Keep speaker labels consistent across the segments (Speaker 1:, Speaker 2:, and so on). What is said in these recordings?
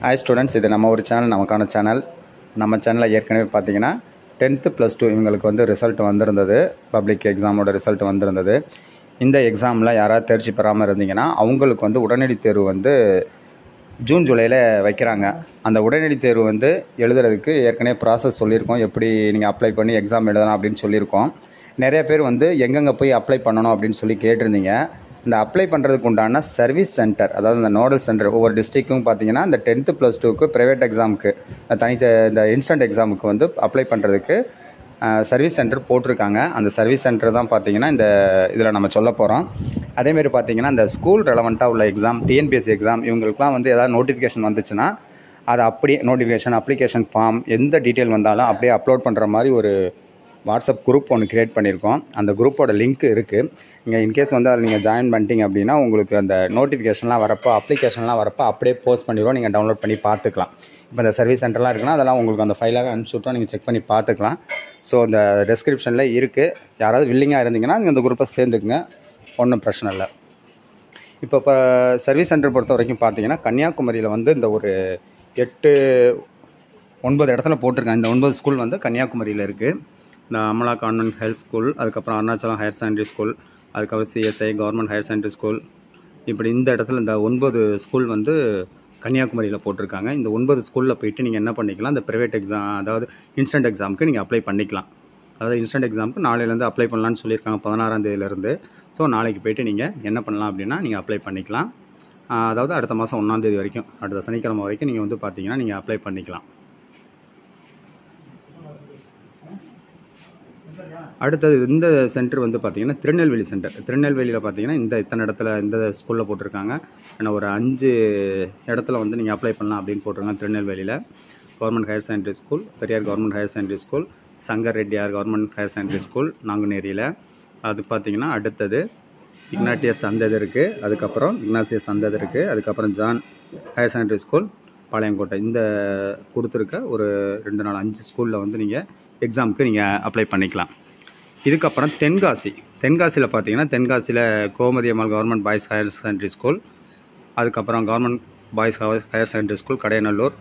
Speaker 1: Hi students, இது நம்ம ஒரு சேனல், நமக்கான சேனல். நம்ம சேனலில் ஏற்கனவே பார்த்தீங்கன்னா 10th +2 இவங்களுக்கு வந்து ரிசல்ட் வந்திருந்தது. பப்ளிக் எக்ஸாமோட ரிசல்ட் வந்திருந்தது. இந்த எக்ஸாமில் யாராவது தேர்ச்சி பெறாமல் இருந்தீங்கன்னா அவங்களுக்கு வந்து உடனடி தேர்வு வந்து ஜூன் ஜூலையில் வைக்கிறாங்க. அந்த உடனடி தேர்வு வந்து எழுதுறதுக்கு ஏற்கனவே ப்ராசஸ் சொல்லியிருக்கோம், எப்படி நீங்கள் அப்ளை பண்ணி எக்ஸாம் எழுதலாம் அப்படின்னு சொல்லியிருக்கோம். நிறைய பேர் வந்து எங்கெங்கே போய் அப்ளை பண்ணணும் அப்படின்னு சொல்லி கேட்டிருந்தீங்க. இந்த அப்ளை பண்ணுறதுக்கு உண்டான சர்வீஸ் சென்டர், அதாவது இந்த நோடல் சென்டர் ஒவ்வொரு டிஸ்ட்ரிக்கும் பார்த்தீங்கன்னா இந்த 10th +2க்கு ப்ரைவேட் எக்ஸாமுக்கு இந்த இன்ஸ்டன்ட் எக்ஸாமுக்கு வந்து அப்ளை பண்ணுறதுக்கு சர்வீஸ் சென்டர் போட்டிருக்காங்க. அந்த சர்வீஸ் சென்டர் தான் பார்த்தீங்கன்னா இந்த இதில் நம்ம சொல்ல போகிறோம். அதேமாரி பார்த்தீங்கன்னா இந்த ஸ்கூல் ரெலவெண்ட்டாக உள்ள எக்ஸாம், டிஎன்பிஎஸ்சி எக்ஸாம், இவங்களுக்குலாம் வந்து ஏதாவது நோட்டிஃபிகேஷன் வந்துச்சுன்னா அதை அப்படியே நோட்டிஃபிகேஷன், அப்ளிகேஷன் ஃபார்ம், எந்த டீட்டெயில் வந்தாலும் அப்படியே அப்லோட் பண்ணுற மாதிரி ஒரு வாட்ஸ்அப் குரூப் ஒன்று க்ரியேட் பண்ணியிருக்கோம். அந்த குரூப்போட லிங்க் இருக்குது. நீங்கள் இன்கேஸ் வந்து அதில் நீங்கள் ஜாயின் பண்ணிட்டீங்க அப்படின்னா உங்களுக்கு அந்த நோட்டிஃபிகேஷன்லாம் வரப்போ, அப்ளிகேஷன்லாம் வரப்போ அப்படியே போஸ்ட் பண்ணிடுவோம். நீங்கள் டவுன்லோட் பண்ணி பார்த்துக்கலாம். இப்போ இந்த சர்வீஸ் சென்டர்லாம் இருக்குன்னா அதெல்லாம் உங்களுக்கு அந்த ஃபைலாக அனுப்பிச்சுட்டோம், நீங்கள் செக் பண்ணி பார்த்துக்கலாம். ஸோ இந்த டெஸ்கிரிப்ஷனில் இருக்குது. யாராவது வில்லிங்காக இருந்தீங்கன்னா நீங்கள் இந்த குரூப்பை சேர்ந்துக்குங்க, ஒன்றும் பிரச்சனை இல்லை. இப்போ சர்வீஸ் சென்டர் பொறுத்த வரைக்கும் பார்த்தீங்கன்னா கன்னியாகுமரியில் வந்து இந்த ஒரு 9 இடத்துல போட்டிருக்காங்க. இந்த 9 ஸ்கூல் வந்து கன்னியாகுமரியில் இருக்குது. இந்த அமலா கான்வென்ட் ஹையர் ஸ்கூல், அதுக்கப்புறம் அருணாச்சலம் ஹையர் செகண்டரி ஸ்கூல், அதுக்கப்புறம் CSI government higher secondary school, இப்படி இந்த இடத்துல இந்த 9 ஸ்கூல் வந்து கன்னியாகுமரியில் போட்டிருக்காங்க. இந்த 9 ஸ்கூலில் போயிட்டு நீங்கள் என்ன பண்ணிக்கலாம், இந்த ப்ரைவேட் எக்ஸாம், அதாவது இன்ஸ்டன்ட் எக்ஸாமுக்கு நீங்கள் அப்ளை பண்ணிக்கலாம். அதாவது இன்ஸ்டன்ட் எக்ஸாமுக்கு நாளையிலேருந்து அப்ளை பண்ணலான்னு சொல்லியிருக்காங்க, 16ஆம் தேதியிலேருந்து. ஸோ நாளைக்கு போய்ட்டு நீங்கள் என்ன பண்ணலாம் அப்படின்னா நீங்கள் அப்ளை பண்ணிக்கலாம். அதாவது அடுத்த மாதம் 1ஆம் தேதி வரைக்கும், அடுத்த சனிக்கிழமை வரைக்கும் நீங்கள் வந்து பார்த்தீங்கன்னா நீங்கள் அப்ளை பண்ணிக்கலாம். அடுத்தது இந்த சென்டர் வந்து பார்த்திங்கன்னா திருநெல்வேலி சென்டர். திருநெல்வேலியில் பார்த்தீங்கன்னா இத்தனை இடத்துல இந்த ஸ்கூலில் போட்டிருக்காங்க. ஆனால் ஒரு 5 இடத்துல வந்து நீங்கள் அப்ளை பண்ணலாம் அப்படின்னு போட்டிருக்காங்க. திருநெல்வேலியில் government higher secondary school, Periyar government higher secondary school, Shankar Reddiar government higher secondary school நாங்குநேரியில். அது பார்த்திங்கன்னா அடுத்தது இக்னாட்டியஸ் அந்த இது இருக்குது, அதுக்கப்புறம் இக்னாசியஸ் அந்த இது இருக்குது, அதுக்கப்புறம் John higher secondary school Palayamkottai. இந்த கொடுத்துருக்க ஒரு 2 4 5 ஸ்கூலில் வந்து நீங்கள் எக்ஸாமுக்கு நீங்கள் அப்ளை பண்ணிக்கலாம். இதுக்கப்புறம் தென்காசியில் பார்த்தீங்கன்னா தென்காசியில் Gomathi Ammal government boys higher secondary school, அதுக்கப்புறம் government boys higher secondary school Kadayanallur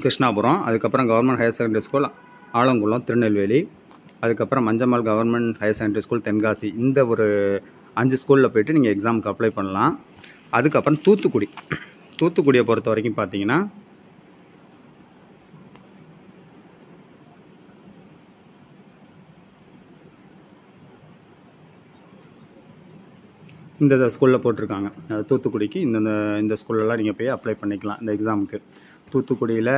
Speaker 1: Krishnapuram, அதுக்கப்புறம் government higher secondary school Alangulam Tirunelveli, அதுக்கப்புறம் Manjammal government higher secondary school Tenkasi. இந்த ஒரு 5 ஸ்கூலில் போய்ட்டு நீங்கள் எக்ஸாமுக்கு அப்ளை பண்ணலாம். அதுக்கப்புறம் தூத்துக்குடியை பொறுத்த வரைக்கும் பார்த்தீங்கன்னா இந்த ஸ்கூலில் போட்டிருக்காங்க. தூத்துக்குடிக்கு இந்த ஸ்கூல்லலாம் நீங்கள் போய் அப்ளை பண்ணிக்கலாம் இந்த எக்ஸாமுக்கு. தூத்துக்குடியில்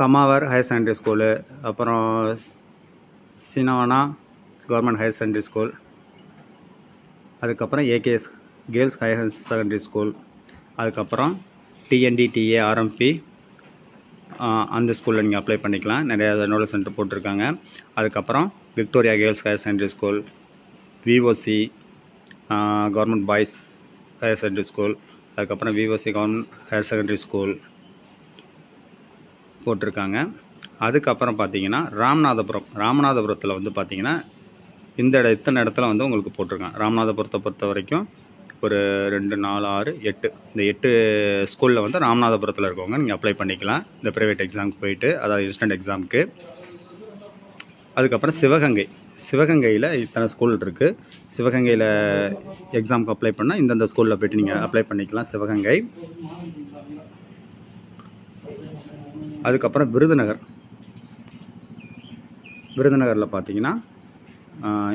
Speaker 1: கமாவர் ஹையர் செகண்டரி ஸ்கூலு, அப்புறம் சினவானா கவர்மெண்ட் ஹையர் செகண்டரி ஸ்கூல், அதுக்கப்புறம் AKS girls higher secondary school, அதுக்கப்புறம் டிஎன்டிடிஏ ஆர்எம்பி அந்த ஸ்கூலில் நீங்கள் அப்ளை பண்ணிக்கலாம். நிறையா நோடல் சென்டர் போட்டிருக்காங்க. அதுக்கப்புறம் Victoria girls higher secondary school, VOC government boys higher secondary school, அதுக்கப்புறம் VOC government higher secondary school போட்டிருக்காங்க. பார்த்தீங்கன்னா ராமநாதபுரத்தில் வந்து பார்த்திங்கன்னா இத்தனை இடத்துல வந்து உங்களுக்கு போட்டிருக்காங்க. ராமநாதபுரத்தை பொறுத்த வரைக்கும் ஒரு 2 4 6 8 இந்த 8 ஸ்கூலில் வந்து ராமநாதபுரத்தில் இருக்கவங்க நீங்கள் அப்ளை பண்ணிக்கலாம் இந்த ப்ரைவேட் எக்ஸாமுக்கு போயிட்டு, அதாவது இன்ஸ்டன்ட் எக்ஸாமுக்கு. அதுக்கப்புறம் சிவகங்கையில் இத்தனை ஸ்கூல் இருக்குது. சிவகங்கையில் எக்ஸாமுக்கு அப்ளை பண்ணால் இந்தந்த ஸ்கூலில் போய்ட்டு நீங்கள் அப்ளை பண்ணிக்கலாம் சிவகங்கை. அதுக்கப்புறம் விருதுநகரில் பார்த்தீங்கன்னா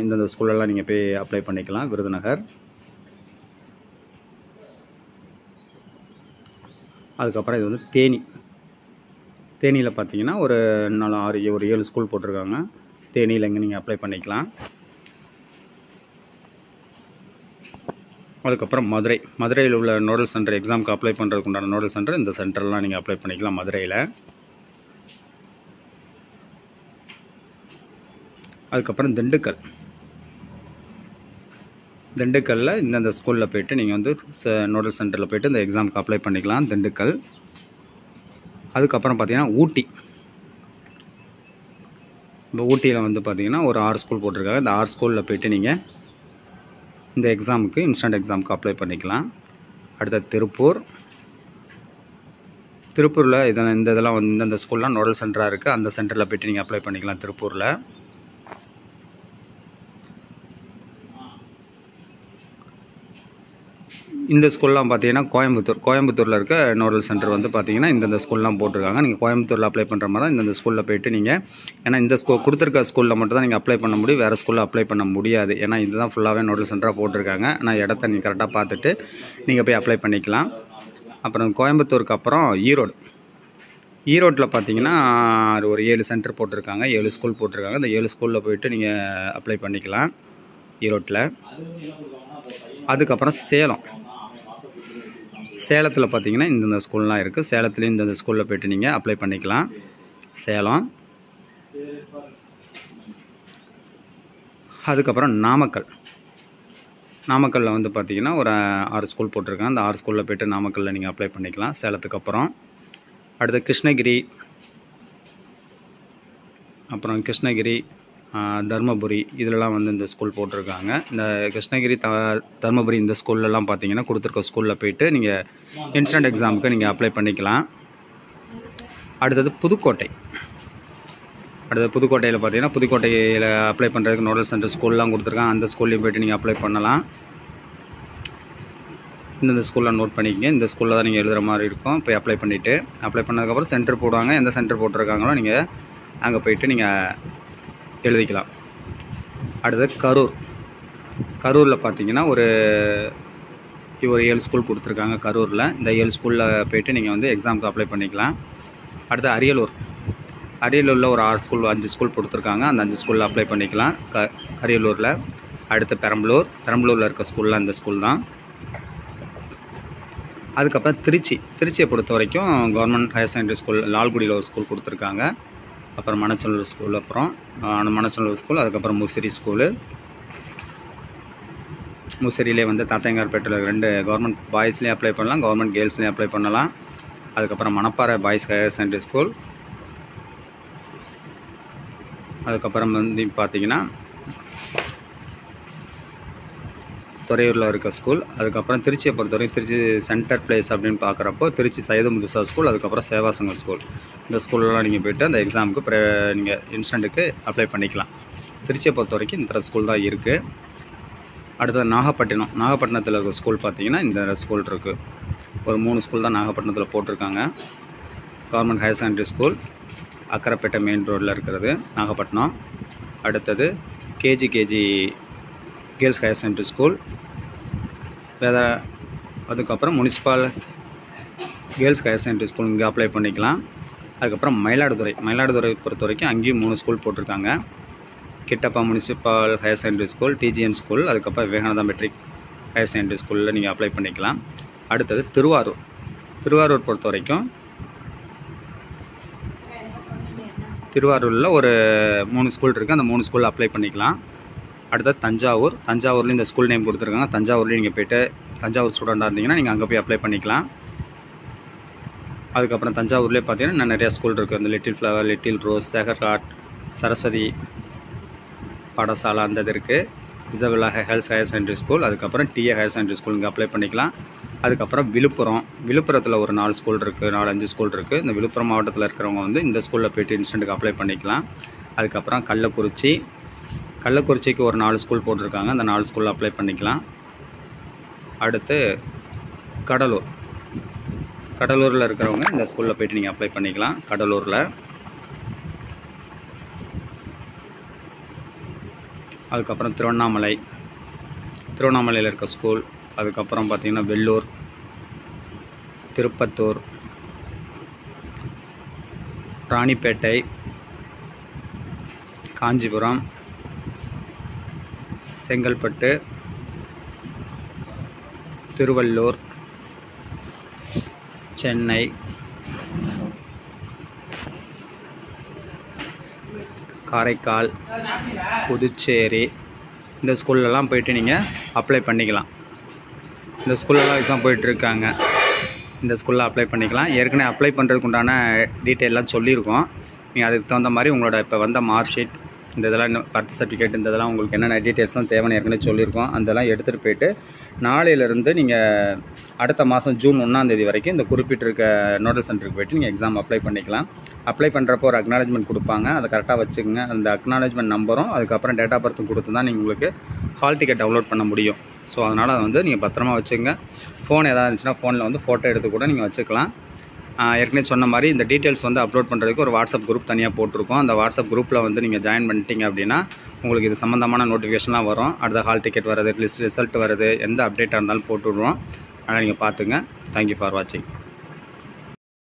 Speaker 1: இந்தந்த ஸ்கூலெல்லாம் நீங்கள் போய் அப்ளை பண்ணிக்கலாம். விருதுநகர். அதுக்கப்புறம் இது வந்து தேனியில் பார்த்தீங்கன்னா ஒரு 4 6 7 ஸ்கூல் போட்டிருக்காங்க. தேனியில் எங்கே நீங்கள் அப்ளை பண்ணிக்கலாம். அதுக்கப்புறம் மதுரையில் உள்ள நோடல் சென்டர், எக்ஸாமுக்கு அப்ளை பண்ணுறதுக்கு உண்டான நோடல் சென்டர், இந்த சென்டர்லாம் நீங்கள் அப்ளை பண்ணிக்கலாம் மதுரையில். அதுக்கப்புறம் திண்டுக்கல்லில் இந்தந்த ஸ்கூலில் போய்ட்டு நீங்கள் வந்து நோடல் சென்டரில் போய்ட்டு இந்த எக்ஸாமுக்கு அப்ளை பண்ணிக்கலாம் திண்டுக்கல். அதுக்கப்புறம் பார்த்தீங்கன்னா இப்போ ஊட்டியில் வந்து பார்த்திங்கன்னா ஒரு 6 ஸ்கூல் போட்டிருக்காங்க. இந்த 6 ஸ்கூலில் போய்ட்டு நீங்கள் இந்த எக்ஸாமுக்கு இன்ஸ்டன்ட் எக்ஸாமுக்கு அப்ளை பண்ணிக்கலாம். அடுத்த திருப்பூரில் இந்த இதெல்லாம் வந்து இந்தந்த ஸ்கூல்லாம் நோடல் சென்டராக இருக்குது. அந்த சென்டரில் போய்ட்டு நீங்கள் அப்ளை பண்ணிக்கலாம் திருப்பூரில். இந்த ஸ்கூல்லாம் பார்த்தீங்கன்னா கோயம்புத்தூரில் இருக்க நோடல் சென்டர் வந்து பார்த்தீங்கன்னா இந்தந்த ஸ்கூல்லாம் போட்டிருக்காங்க. நீங்கள் கோயம்புத்தூரில் அப்ளை பண்ணுற மாதிரி தான் இந்தந்த ஸ்கூலில் போய்ட்டு நீங்கள், ஏன்னா இந்த கொடுத்துருக்க ஸ்கூலில் மட்டும் தான் நீங்கள் அப்ளை பண்ண முடியும், வேறு ஸ்கூலில் அப்ளை பண்ண முடியாது. ஏன்னா இதுதான் ஃபுல்லாகவே நோடல் சென்டராக போட்டிருக்காங்க. ஆனால் இடத்த நீங்கள் கரெக்டாக பார்த்துட்டு நீங்கள் போய் அப்ளை பண்ணிக்கலாம். அப்புறம் கோயம்புத்தூருக்கு அப்புறம் ஈரோட்டில் பார்த்தீங்கன்னா ஒரு 7 சென்டர் போட்டிருக்காங்க, 7 ஸ்கூல் போட்டிருக்காங்க. இந்த 7 ஸ்கூலில் போய்ட்டு நீங்கள் அப்ளை பண்ணிக்கலாம் ஈரோட்டில். அதுக்கப்புறம் சேலத்தில் பார்த்தீங்கன்னா இந்தந்த ஸ்கூல்லாம் இருக்குது. சேலத்துலேயும் இந்தந்த ஸ்கூலில் போய்ட்டு நீங்கள் அப்ளை பண்ணிக்கலாம். அதுக்கப்புறம் நாமக்கல்லில் வந்து பார்த்திங்கன்னா ஒரு 6 ஸ்கூல் போட்டிருக்காங்க. அந்த 6 ஸ்கூலில் போய்ட்டு நாமக்கல்லில் நீங்கள் அப்ளை பண்ணிக்கலாம் சேலத்துக்கு அப்புறம். அடுத்து கிருஷ்ணகிரி, தருமபுரி இதிலலாம் வந்து இந்த ஸ்கூல் போட்டிருக்காங்க. இந்த கிருஷ்ணகிரி, தருமபுரி இந்த ஸ்கூல்லலாம் பார்த்தீங்கன்னா கொடுத்துருக்க ஸ்கூலில் போய்ட்டு நீங்கள் இன்ஸ்டன்ட் எக்ஸாமுக்கு நீங்கள் அப்ளை பண்ணிக்கலாம். அடுத்தது புதுக்கோட்டையில் பார்த்தீங்கன்னா புதுக்கோட்டையில் அப்ளை பண்ணுறதுக்கு நோடல் சென்டர் ஸ்கூல்லாம் கொடுத்துருக்காங்க. அந்த ஸ்கூல்லையும் போய்ட்டு நீங்கள் அப்ளை பண்ணலாம். இந்த ஸ்கூலில் நோட் பண்ணிக்கங்க. இந்த ஸ்கூலில் தான் நீங்கள் எழுதுகிற மாதிரி இருக்கும். போய் அப்ளை பண்ணதுக்கப்புறம் சென்டர் போடுவாங்க. எந்த சென்டர் போட்டிருக்காங்களோ நீங்கள் அங்கே போய்ட்டு நீங்கள் எழுதிக்கலாம். அடுத்தது கரூரில் பார்த்தீங்கன்னா ஒரு 7 ஸ்கூல் கொடுத்துருக்காங்க கரூரில். இந்த 7 ஸ்கூலில் போய்ட்டு நீங்கள் வந்து எக்ஸாமுக்கு அப்ளை பண்ணிக்கலாம். அடுத்து அரியலூரில் ஒரு 5 ஸ்கூல் கொடுத்துருக்காங்க. அந்த 5 ஸ்கூலில் அப்ளை பண்ணிக்கலாம் அரியலூரில். அடுத்து பெரம்பலூரில் இருக்க ஸ்கூலில் அந்த ஸ்கூல் தான். அதுக்கப்புறம் திருச்சியை பொறுத்த வரைக்கும் கவர்மெண்ட் ஹையர் செகண்டரி ஸ்கூல் லால்குடியில் ஒரு ஸ்கூல் கொடுத்துருக்காங்க. அப்புறம் மணச்சநல்லூர் ஸ்கூல், அப்புறம் மணச்சநல்லூர் ஸ்கூல், அதுக்கப்புறம் முசிறி ஸ்கூலு. முசிறியிலே வந்து தாத்தையங்கார்பேட்டில் 2 கவர்மெண்ட் பாய்ஸ்லேயும் அப்ளை பண்ணலாம், கவர்மெண்ட் கேர்ள்ஸ்லேயும் அப்ளை பண்ணலாம். அதுக்கப்புறம் Manapparai boys higher secondary school. அதுக்கப்புறம் வந்து பார்த்திங்கன்னா துறையூரில் இருக்க ஸ்கூல். அதுக்கப்புறம் திருச்சியை பொறுத்தவரைக்கும் திருச்சி சென்டர் பிளேஸ் அப்படின்னு பார்க்குறப்போ திருச்சி சையது முதுசா ஸ்கூல், அதுக்கப்புறம் சேவாசங்கர் ஸ்கூல். இந்த ஸ்கூல்லலாம் நீங்கள் போய்ட்டு அந்த எக்ஸாமுக்கு நீங்கள் இன்ஸ்டண்ட்டுக்கு அப்ளை பண்ணிக்கலாம். திருச்சியை பொறுத்த வரைக்கும் இந்த ஸ்கூல் தான் இருக்குது. அடுத்தது நாகப்பட்டினத்தில் இருக்க ஸ்கூல் பார்த்திங்கன்னா இந்த ஸ்கூல் இருக்குது. ஒரு 3 ஸ்கூல் தான் நாகப்பட்டினத்தில் போட்டிருக்காங்க. Government higher secondary school Akkaraipettai main ரோடில் இருக்கிறது நாகப்பட்டினம். அடுத்தது KG girls higher secondary school. அதுக்கப்புறம் municipal girls higher secondary school இங்கே அப்ளை பண்ணிக்கலாம். அதுக்கப்புறம் மயிலாடுதுறை பொறுத்த வரைக்கும் அங்கேயும் 3 ஸ்கூல் போட்டிருக்காங்க. Kittappa municipal higher secondary school, DGN school, அதுக்கப்புறம் விவேகானந்தா மெட்ரிக் ஹையர் செகண்டரி ஸ்கூலில் நீங்கள் அப்ளை பண்ணிக்கலாம். அடுத்தது திருவாரூர் பொறுத்த வரைக்கும் திருவாரூரில் ஒரு 3 ஸ்கூல் இருக்குது. அந்த 3 ஸ்கூலில் அப்ளை பண்ணிக்கலாம். அடுத்தது தஞ்சாவூர்லேயும் இந்த ஸ்கூல் நேம் கொடுத்துருக்காங்க. தஞ்சாவூர்லேயும் நீங்கள் போய்ட்டு தஞ்சாவூர் ஸ்டூடெண்ட்டாக இருந்தீங்கன்னா நீங்கள் அங்கே போய் அப்ளை பண்ணிக்கலாம். அதுக்கப்புறம் தஞ்சாவூர்லேயே பார்த்தீங்கன்னா நிறையா ஸ்கூல் இருக்குது. அந்த லிட்டில் ஃப்ளவர், லிட்டில் ரோஸ், சேகர்காட், சரஸ்வதி பாடசாலா அந்த இது இருக்குது. இசபெல்லா ஹெல்ஸ் ஹையர் செகண்டரி ஸ்கூல், அதுக்கப்புறம் டிஏ ஹையர் செகண்டரி ஸ்கூல் இங்கே அப்ளை பண்ணிக்கலாம். அதுக்கப்புறம் விழுப்புரத்தில் ஒரு 4 ஸ்கூல் இருக்குது, 4-5 ஸ்கூல் இருக்குது. இந்த விழுப்புரம் மாவட்டத்தில் இருக்கிறவங்க வந்து இந்த ஸ்கூலில் போய்ட்டு இன்ஸ்டண்ட்டுக்கு அப்ளை பண்ணிக்கலாம். அதுக்கப்புறம் கள்ளக்குறிச்சிக்கு ஒரு 4 ஸ்கூல் போட்டிருக்காங்க. அந்த 4 ஸ்கூலில் அப்ளை பண்ணிக்கலாம். அடுத்து கடலூரில் இருக்கிறவங்க இந்த ஸ்கூலில் போய்ட்டு நீங்கள் அப்ளை பண்ணிக்கலாம். கடலூரில். அதுக்கப்புறம் திருவண்ணாமலையில் இருக்க ஸ்கூல். அதுக்கப்புறம் பார்த்திங்கன்னா வெள்ளூர், திருப்பத்தூர், ராணிப்பேட்டை, காஞ்சிபுரம், செங்கல்பட்டு, திருவள்ளூர், சென்னை, காரைக்கால், புதுச்சேரி இந்த ஸ்கூல்லலாம் போய்ட்டு நீங்கள் அப்ளை பண்ணிக்கலாம். இந்த ஸ்கூல்லலாம் எக்ஸாம் போயிட்டுருக்காங்க. இந்த ஸ்கூலில் அப்ளை பண்ணிக்கலாம். ஏற்கனவே அப்ளை பண்ணுறதுக்கு உண்டான டீட்டெயிலாம் சொல்லியிருக்கோம். நீங்கள் அதுக்கு தகுந்த மாதிரி உங்களோட இப்போ வந்த மார்க் ஷீட், இந்த இதெல்லாம் பர்த் சர்டிஃபிகேட் இந்த இதெல்லாம் உங்களுக்கு என்னென்ன டீட்டெயில்ஸ்லாம் தேவைன்னு ஏற்கனவே சொல்லியிருக்கோம். அதெல்லாம் எடுத்துகிட்டு போய்ட்டு நாளையிலேருந்து நீங்கள் அடுத்த மாதம் ஜூன் 1 வரைக்கும் இந்த குறிப்பிட்டிருக்க நோடல் சென்டருக்கு போய்ட்டு நீங்கள் எக்ஸாம் அப்ளை பண்ணிக்கலாம். அப்ளை பண்ணுறப்போ ஒரு அக்னாலஜ்மெண்ட் கொடுப்பாங்க, அதை கரெக்டாக வச்சுக்கோங்க. அந்த அக்னாலஜ்மெண்ட் நம்பரும் அதுக்கப்புறம் டேட் ஆஃப் பர்த்தும் கொடுத்து தான் நீங்கள் உங்களுக்கு ஹால் டிக்கெட் டவுன்லோட் பண்ண முடியும். ஸோ அதனால் அதை வந்து நீங்கள் பத்திரமா வச்சுக்கோங்க. ஃபோன் எதாவது இருந்துச்சுன்னா ஃபோனில் வந்து ஃபோட்டோ எடுத்து கூட நீங்கள் வச்சுக்கலாம். ஏற்கனவே சொன்ன மாதிரி இந்த டீட்டெயில்ஸ் வந்து அப்லோட் பண்ணுறதுக்கு ஒரு வாட்ஸ்அப் குரூப் தனியாக போட்டிருக்கோம். அந்த வாட்ஸ்அப் குரூப்பில் வந்து நீங்கள் ஜாயின் பண்ணிட்டீங்க அப்படின்னா உங்களுக்கு இது சம்மந்தமான நோட்டிஃபிகேஷன்லாம் வரும். அடுத்த ஹால் டிக்கெட் வருது, ரிசல்ட் வருது, எந்த அப்டேட்டாக இருந்தாலும் போட்டு விடுவோம். அதனால் நீங்கள் பார்த்துங்க. தேங்க்யூ ஃபார் வாட்சிங்.